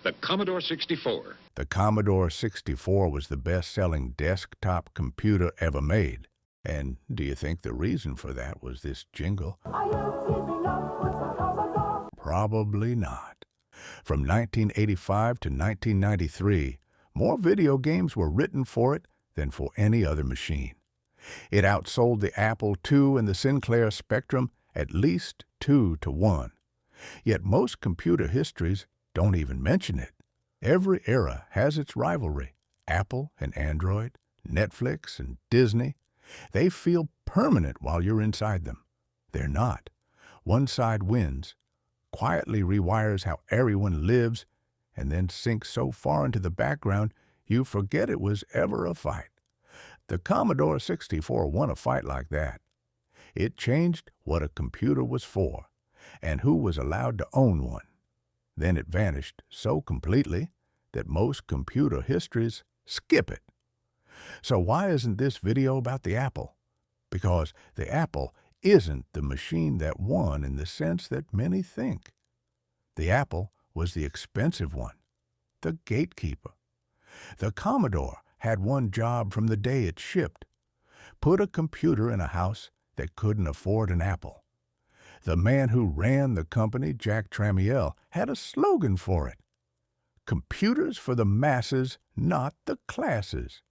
the Commodore 64. The Commodore 64 was the best-selling desktop computer ever made. And do you think the reason for that was this jingle? Are you keeping up with the Commodore? Probably not. From 1985 to 1993, more video games were written for it than for any other machine. It outsold the Apple II and the Sinclair Spectrum at least 2-1. Yet most computer histories don't even mention it. Every era has its rivalry. Apple and Android, Netflix and Disney, they feel permanent while you're inside them. They're not. One side wins, quietly rewires how everyone lives, and then sinks so far into the background you forget it was ever a fight. The Commodore 64 won a fight like that. It changed what a computer was for, and who was allowed to own one. Then it vanished so completely that most computer histories skip it. So why isn't this video about the Apple? Because the Apple isn't the machine that won in the sense that many think. The Apple was the expensive one, the gatekeeper. The Commodore had one job from the day it shipped: put a computer in a house that couldn't afford an Apple. The man who ran the company, Jack Tramiel, had a slogan for it: computers for the masses, not the classes.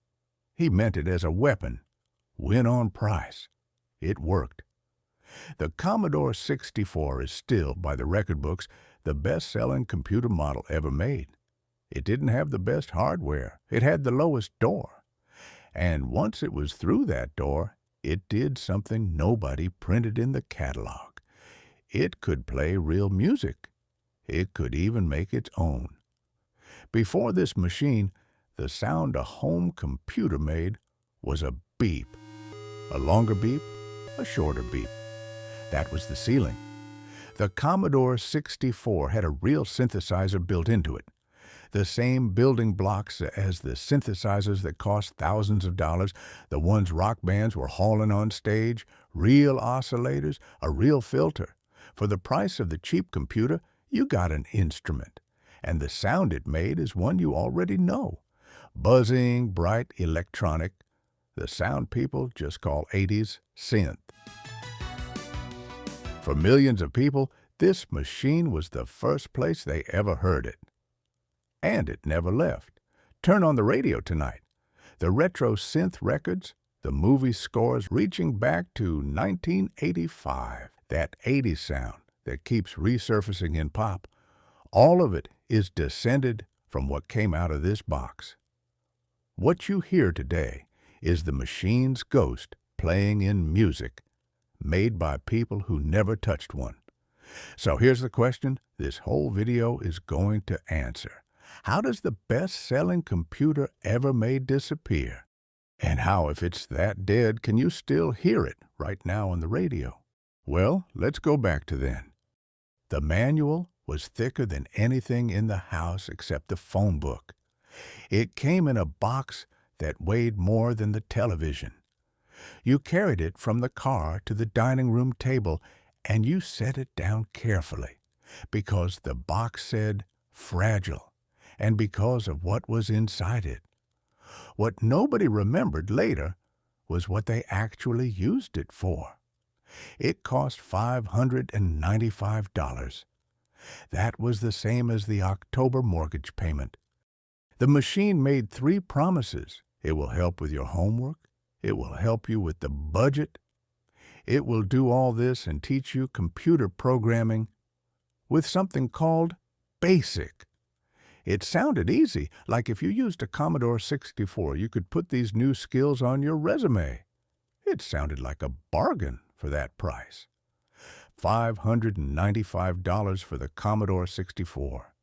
He meant it as a weapon. Win on price. It worked. The Commodore 64 is still, by the record books, the best-selling computer model ever made. It didn't have the best hardware. It had the lowest door. And once it was through that door, it did something nobody printed in the catalog. It could play real music. It could even make its own. Before this machine, the sound a home computer made was a beep. A longer beep, a shorter beep. That was the ceiling. The Commodore 64 had a real synthesizer built into it. The same building blocks as the synthesizers that cost thousands of dollars, the ones rock bands were hauling on stage, real oscillators, a real filter. For the price of the cheap computer, you got an instrument. And the sound it made is one you already know. Buzzing, bright, electronic. The sound people just call 80s synth. For millions of people, this machine was the first place they ever heard it. And it never left. Turn on the radio tonight. The retro synth records, the movie scores reaching back to 1985. That 80s sound that keeps resurfacing in pop, all of it is descended from what came out of this box. What you hear today is the machine's ghost playing in music, made by people who never touched one. So here's the question this whole video is going to answer. How does the best-selling computer ever made disappear? And how, if it's that dead, can you still hear it right now on the radio? Well, let's go back to then. The manual was thicker than anything in the house except the phone book. It came in a box that weighed more than the television. You carried it from the car to the dining room table, and you set it down carefully, because the box said fragile, and because of what was inside it. What nobody remembered later was what they actually used it for. It cost $595. That was the same as the October mortgage payment. The machine made 3 promises. It will help with your homework. It will help you with the budget. It will do all this and teach you computer programming with something called BASIC. It sounded easy, like if you used a Commodore 64, you could put these new skills on your resume. It sounded like a bargain for that price. $595 for the Commodore 64.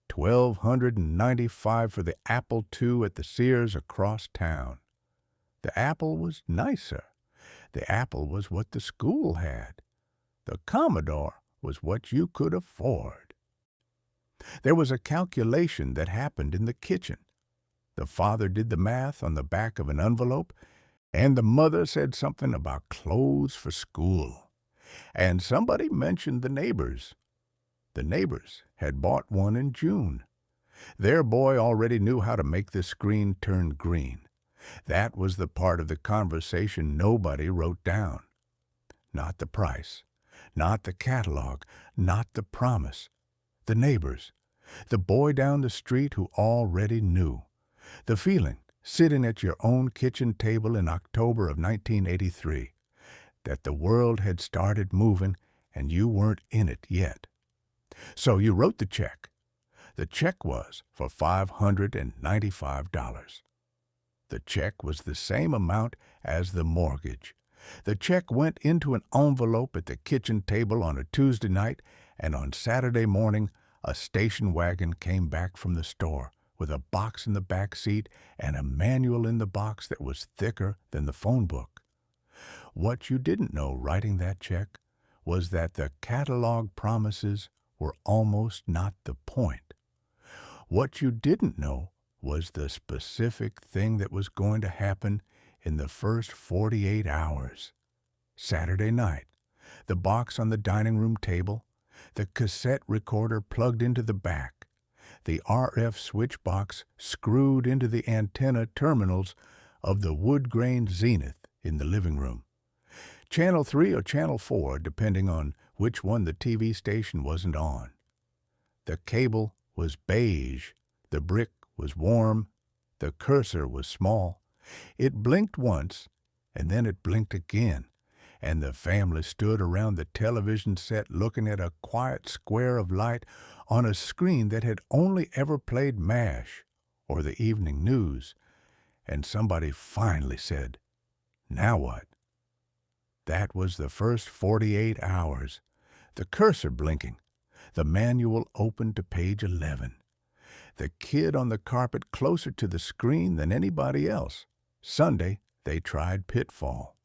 $1,295 for the Apple II at the Sears across town. The Apple was nicer. The Apple was what the school had. The Commodore was what you could afford. There was a calculation that happened in the kitchen. The father did the math on the back of an envelope, and the mother said something about clothes for school. And somebody mentioned the neighbors. The neighbors had bought one in June. Their boy already knew how to make the screen turn green. That was the part of the conversation nobody wrote down. Not the price, not the catalog, not the promise. The neighbors, the boy down the street who already knew. The feeling, sitting at your own kitchen table in October of 1983, that the world had started moving and you weren't in it yet. So you wrote the check. The check was for $595. The check was the same amount as the mortgage. The check went into an envelope at the kitchen table on a Tuesday night, and on Saturday morning, a station wagon came back from the store with a box in the back seat and a manual in the box that was thicker than the phone book. What you didn't know writing that check was that the catalog promises were almost not the point. What you didn't know was the specific thing that was going to happen in the first 48 hours. Saturday night, the box on the dining room table, the cassette recorder plugged into the back, the RF switch box screwed into the antenna terminals of the wood-grain Zenith in the living room. Channel 3 or Channel 4, depending on which one the TV station wasn't on. The cable was beige, the brick was warm, the cursor was small. It blinked once, and then it blinked again, and the family stood around the television set looking at a quiet square of light on a screen that had only ever played MASH or the evening news, and somebody finally said, "Now what?" That was the first 48 hours, the cursor blinking, the manual open to page 11. The kid on the carpet closer to the screen than anybody else. Sunday, they tried Pitfall.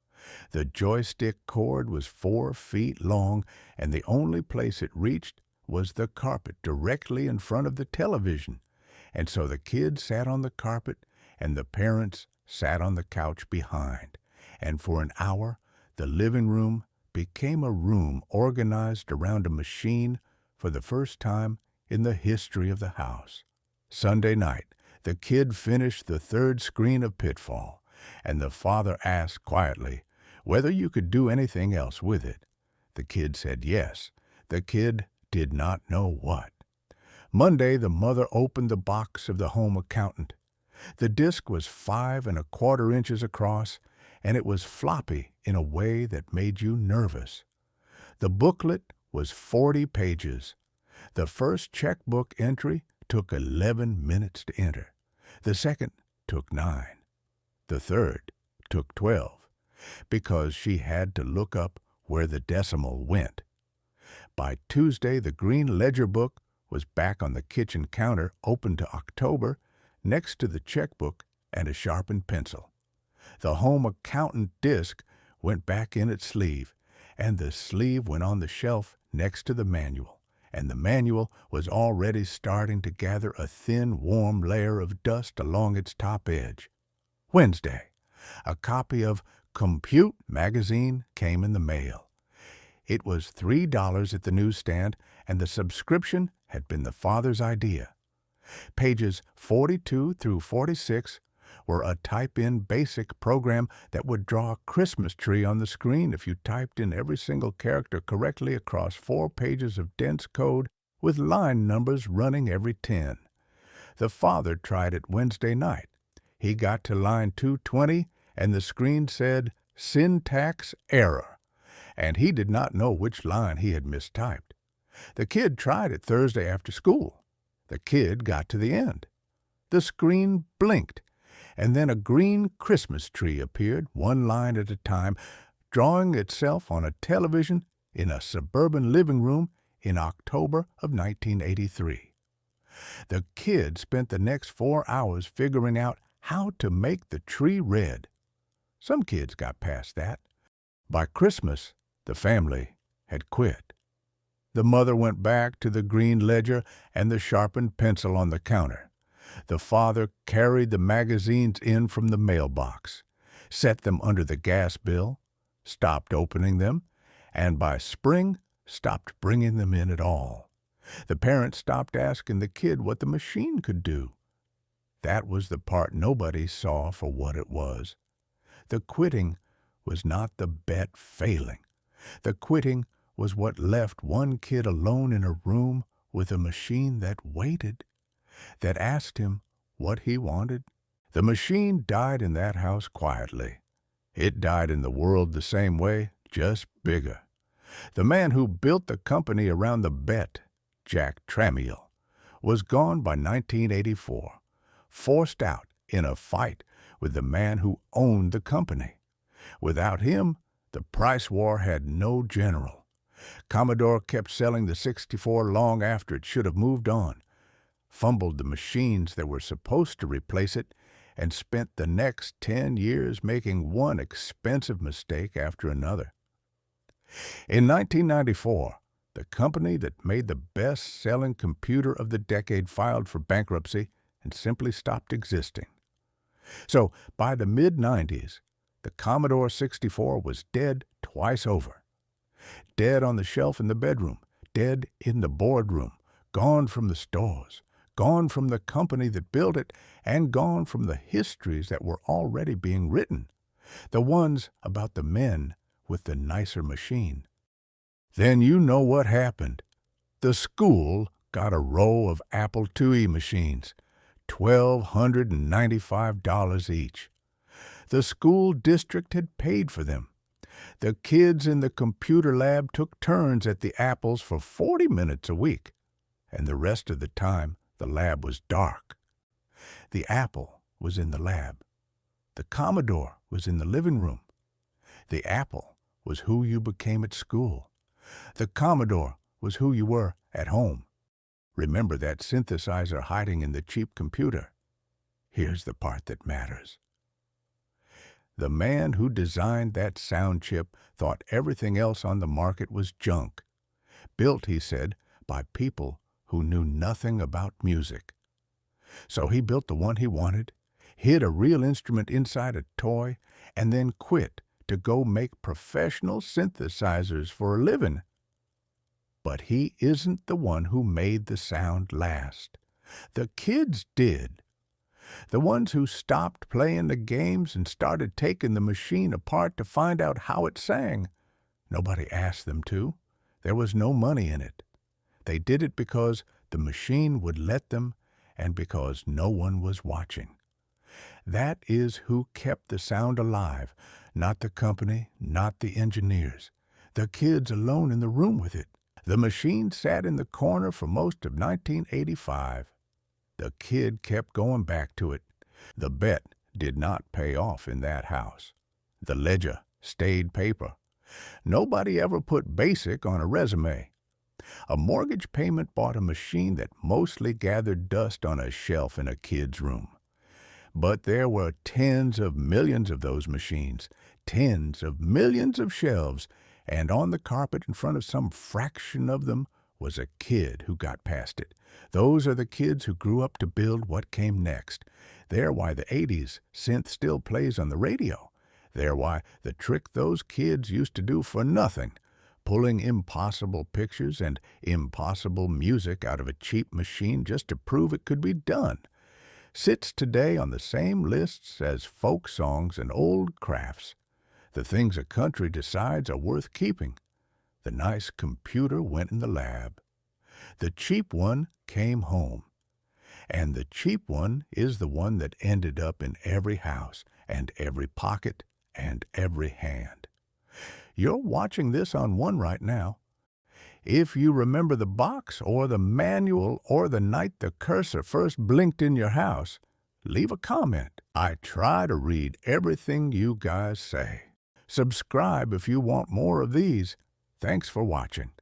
The joystick cord was 4 feet long, and the only place it reached was the carpet directly in front of the television. And so the kid sat on the carpet, and the parents sat on the couch behind. And for an hour, the living room became a room organized around a machine for the first time in the history of the house. Sunday night, the kid finished the 3rd screen of Pitfall, and the father asked quietly whether you could do anything else with it. The kid said yes. The kid did not know what. Monday, the mother opened the box of the home accountant. The disc was 5 1/4 inches across, and it was floppy in a way that made you nervous. The booklet was 40 pages. The first checkbook entry took 11 minutes to enter. The second took 9. The third took 12, because she had to look up where the decimal went. By Tuesday, the green ledger book was back on the kitchen counter, open to October, next to the checkbook and a sharpened pencil. The home accountant disc went back in its sleeve, and the sleeve went on the shelf next to the manual, and the manual was already starting to gather a thin, warm layer of dust along its top edge. Wednesday, a copy of Compute magazine came in the mail. It was $3 at the newsstand, and the subscription had been the father's idea. Pages 42 through 46 were a type-in basic program that would draw a Christmas tree on the screen if you typed in every single character correctly across 4 pages of dense code with line numbers running every 10. The father tried it Wednesday night. He got to line 220, and the screen said, "Syntax error," and he did not know which line he had mistyped. The kid tried it Thursday after school. The kid got to the end. The screen blinked, and then a green Christmas tree appeared, 1 line at a time, drawing itself on a television in a suburban living room in October of 1983. The kid spent the next 4 hours figuring out how to make the tree red. Some kids got past that. By Christmas, the family had quit. The mother went back to the green ledger and the sharpened pencil on the counter. The father carried the magazines in from the mailbox, set them under the gas bill, stopped opening them, and by spring stopped bringing them in at all. The parents stopped asking the kid what the machine could do. That was the part nobody saw for what it was. The quitting was not the bet failing. The quitting was what left one kid alone in a room with a machine that waited, that asked him what he wanted. The machine died in that house quietly. It died in the world the same way, just bigger. The man who built the company around the bet, Jack Tramiel, was gone by 1984, forced out in a fight with the man who owned the company. Without him, the price war had no general. Commodore kept selling the 64 long after it should have moved on, fumbled the machines that were supposed to replace it, and spent the next 10 years making one expensive mistake after another. In 1994, the company that made the best-selling computer of the decade filed for bankruptcy and simply stopped existing. So, by the mid-90s, the Commodore 64 was dead twice over. Dead on the shelf in the bedroom, dead in the boardroom, gone from the stores, gone from the company that built it, and gone from the histories that were already being written, the ones about the men with the nicer machine. Then you know what happened. The school got a row of Apple IIe machines, $1,295 each. The school district had paid for them. The kids in the computer lab took turns at the apples for 40 minutes a week, and the rest of the time the lab was dark. The apple was in the lab. The Commodore was in the living room. The apple was who you became at school. The Commodore was who you were at home. Remember that synthesizer hiding in the cheap computer. Here's the part that matters. The man who designed that sound chip thought everything else on the market was junk, built, he said, by people who knew nothing about music. So he built the one he wanted, hid a real instrument inside a toy, and then quit to go make professional synthesizers for a living. But he isn't the one who made the sound last. The kids did. The ones who stopped playing the games and started taking the machine apart to find out how it sang. Nobody asked them to. There was no money in it. They did it because the machine would let them and because no one was watching. That is who kept the sound alive, not the company, not the engineers. The kids alone in the room with it. The machine sat in the corner for most of 1985. The kid kept going back to it. The bet did not pay off in that house. The ledger stayed paper. Nobody ever put basic on a resume. A mortgage payment bought a machine that mostly gathered dust on a shelf in a kid's room. But there were tens of millions of those machines, tens of millions of shelves, and on the carpet in front of some fraction of them was a kid who got past it. Those are the kids who grew up to build what came next. They're why the 80s synth still plays on the radio. They're why the trick those kids used to do for nothing, pulling impossible pictures and impossible music out of a cheap machine just to prove it could be done, sits today on the same lists as folk songs and old crafts. The things a country decides are worth keeping. The nice computer went in the lab. The cheap one came home. And the cheap one is the one that ended up in every house and every pocket and every hand. You're watching this on one right now. If you remember the box or the manual or the night the cursor first blinked in your house, leave a comment. I try to read everything you guys say. Subscribe if you want more of these. Thanks for watching.